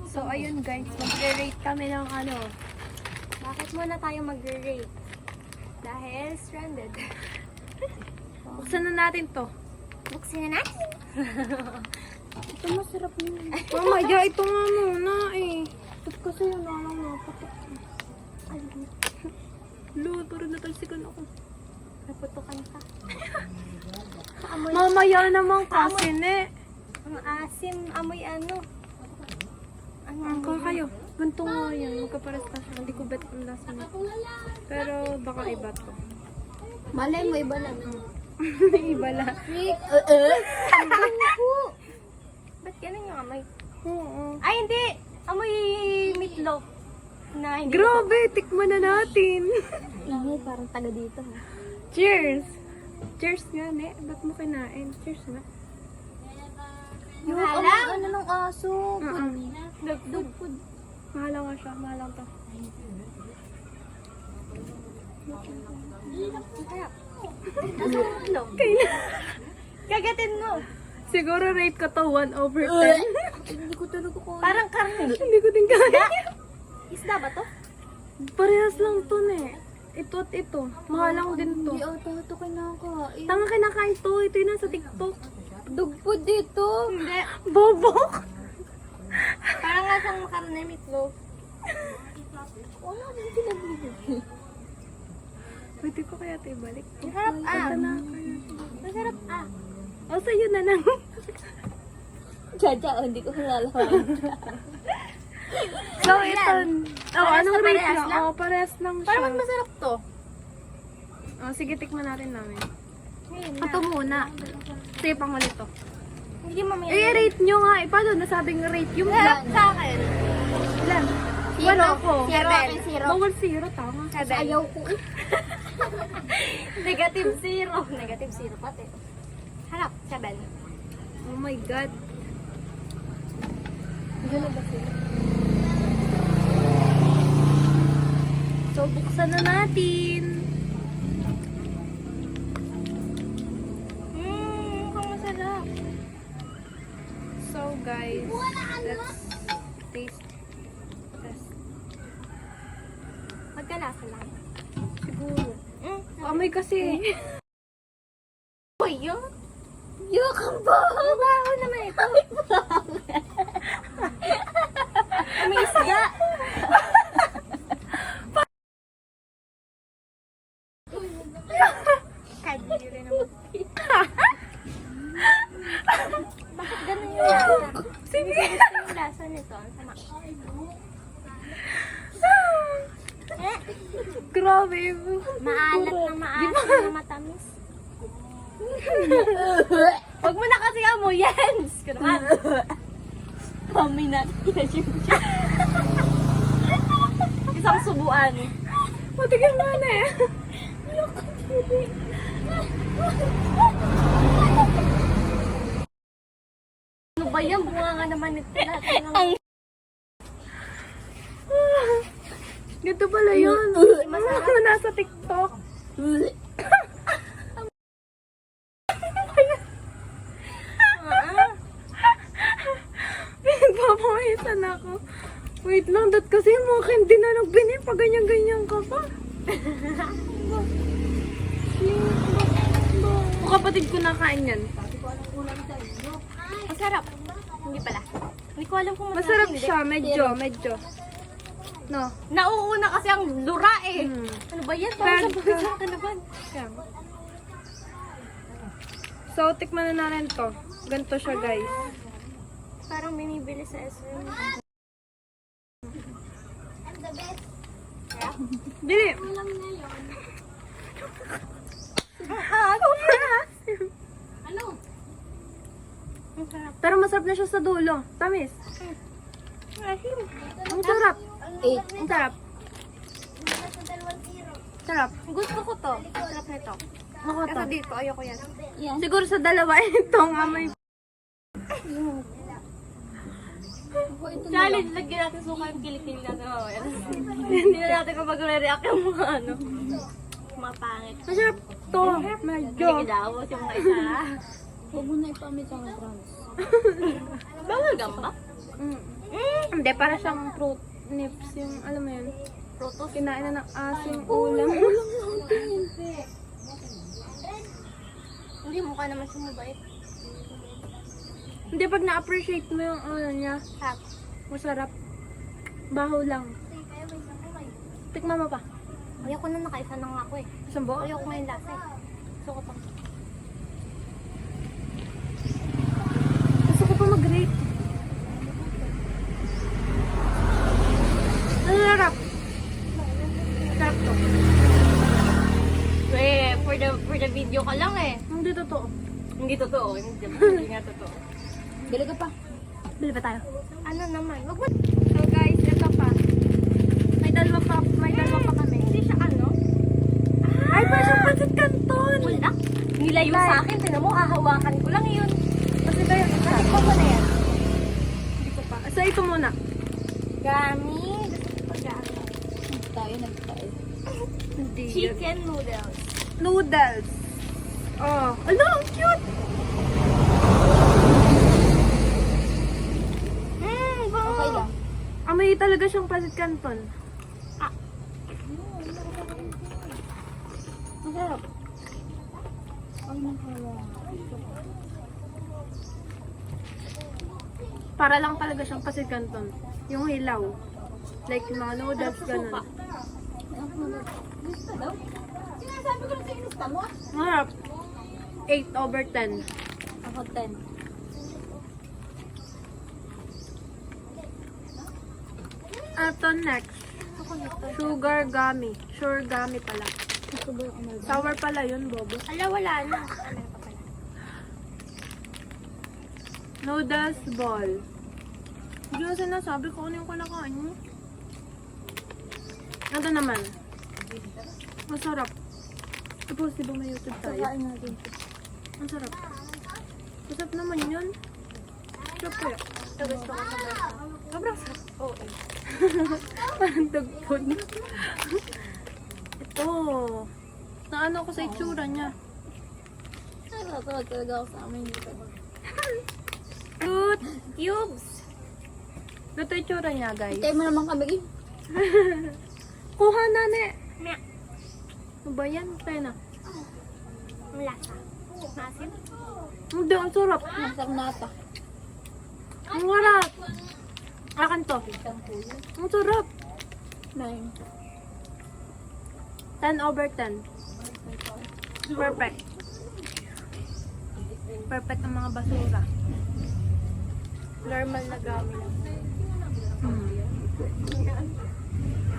So, ayun guys, mag-rate kami ng ano. Bakit muna tayo mag-rate? Dahil stranded. Buksan na natin to. Buksin na natin. Ito masarap na. Mamaya, ito nga muna eh. Ito kasi yun, alam mo, patok. Lord, parang natalsikan ako. Naputukan ka. Mamaya naman kasi, ne. Ang asim, amoy ano. Ang kayo. Ganito nga yan. Magkaparas na siya. Hindi ko bet ang lasa niya. Pero baka iba to. Malay mo, iba lang. Iba lang. Ang bango. Ba't ganun yung amoy? Oo. Ay, hindi! Amoy meatloaf. Na hindi Grabe, tikman na natin. Ingay, parang taga dito. Ha? Cheers! Cheers nga, ne. Ba't mo kinain? Cheers nga. Mahalang? Ano ng aso? Dugdug. Mahalang nga siya. Mahalang to. Masarap. Nasa ulo. Kagatin mo. Siguro rate ko to 1/10. Hindi ko talaga ko. Parang karne. Hindi ko din kaya. Isda ba to? Parehas lang to, ne. Ito at ito. Mahalang din to. Hindi ata ito kinakain. Tanga kinakain to. Ito yung nasa TikTok. Dugpod dito. Hindi. Bobok. Parang nga siyang makarne meatloaf. Wala din pinabili. Pwede ko kaya ito ibalik. Masarap Ito na. Masarap O, sa'yo na lang. Jaja, hindi ko nalalaman. So, ito. Oh, Parehas anong na rate parehas lang? lang? Oh, parehas lang siya. Parang mas masarap to. Oh, sige, tikman natin namin. Ngayon Ito muna. Sige, pangulit to. Hindi mamaya. I-rate nyo nga. Paano nasabing rate yung Sa vlog? akin. Ilan? Zero. Wala ko. Zero. Akin, zero. Bawal zero, tama. Ayaw ko eh. Negative zero. Negative zero pati. Harap, 7. Oh my God. Gano'n ba sila? So, buksan na natin. Mukhang masarap. So, guys, let's taste test. Magkalasa lang. Siguro. Amoy kasi. Uy, yun? Yun, ba? Mabaho naman ito. May isda. Kadiri naman. Bakit ganun yung lasa? Sige. Yung lasa nito, ang sama. Grabe. Maalat na maalat na matamis. Huwag mo na kasi amoyan. Kanaman. Kami na. Isang subuan. Matigas na na eh. Ano ba yan? Bunga nga naman ito. Ganito pala yun. Nasa TikTok. Pinagpapawisan ako. Wait lang, dat kasi yung mga hindi na nagbinip. Pag ganyan-ganyan ka pa. O kapatid ko nakain yan. Masarap. Hindi pala. Hindi ko alam kung Masarap hindi. siya, medyo. No. Nauuna kasi ang lura eh. Ano ba yan? Parang Bad sa ka naman. Siya. So, tikman na natin to. Ganito siya, guys. Parang binibili sa SM. Dili. Ano? Ang sarap. Pero masarap na siya sa dulo. Tamis. Ang sarap. Ang sarap. Sarap. Gusto ko to. Sarap nito. Ako to. Kasi dito, ayoko yan. Yan. Siguro sa dalawa itong amoy. Challenge, lagyan natin suka yung kilikili natin. Hindi na natin kung mag-react yung mga ano. Mga pangit. Masarap to. Medyo. Hindi daw, yung mga isa. Huwag mo na ipamit ang trans. Bawal gamba? Mm. Hindi, para siyang fruit nips. Yung, alam mo yun, Protos. kinain na ng asim ulam. Hindi, mukha naman siya mabait. Hindi, pag na-appreciate mo yung ano niya, Hap. masarap. Baho lang. Tikman mo pa. Ayoko na nakaisa na nga ako eh. Isang buo? Ayoko ngayon lasa eh. Gusto ko pang... Gusto ko pa mag-rate. Ang sarap. Sarap to. Eh, for the video ka lang eh. Hindi totoo. Hindi totoo. Hindi nga totoo. Bili ka pa. Bili pa tayo. Ano naman? Wag mo. So guys, ito pa. May dalawa pa kami. Hindi siya ano? Ay, pa siyang pancit canton. Wala. Nilayo Like. sa akin. Tinan mo, hahawakan ko lang yun. Kasi ba yun? Natikman mo na yan. Hindi ko pa. So, ito muna. Gami. Gusto ko gami. Tayo nagtayo. Hindi. Chicken noodles. Noodles. Oh. Ano, ang cute. Okay lang. May talaga siyang pancit canton. Masarap. Ay, nakawa. Para lang talaga siyang pancit canton. Yung hilaw. Like yung mga noodles, ganun. Gusto daw? Sinasabi ko lang sa inusta mo. Marap. 8/10. Ako 10. Ito next. Sugar gummy. Sure gummy pala. Gusto ba yung amal? Sour pala yun, Bobo. Ala, wala na. Ano pa pala? Noodles ball. Hindi ko sinasabi ko ano yung kinakain mo. Ito naman. Masarap. Tapos, di ba may YouTube tayo? Kain natin. Ang sarap. Masarap naman yun. Sarap kaya. Ito gusto ko sa basa. Sobrang sarap. Oo eh. Parang dagpon. Ito. Naano ko sa itsura niya. Ay, natawag talaga ako sa amin dito. Fruit cubes. Ito itsura niya, guys. Tayo mo naman kami. Kuha na, ne. Mea. Ano ba yan? Pena. Ang lasa. Masin. Hindi, ang sarap. Masarap nata. Ang sarap. Akin to. Ang sarap. 9. 10/10. Perfect. Perfect ang mga basura. Normal na gami lang.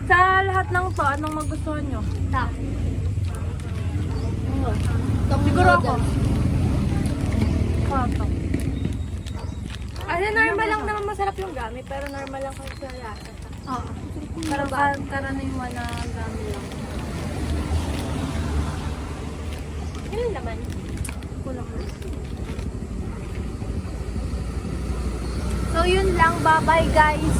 Sa lahat ng to, anong magustuhan nyo? Ta. Siguro ako. Kato. Ano, normal lang naman masarap yung gami, pero normal lang kasi sa lasa. Oo. Parang karaniwan na gami lang. Yun naman. Kulang na. So, yun lang. Bye-bye, guys.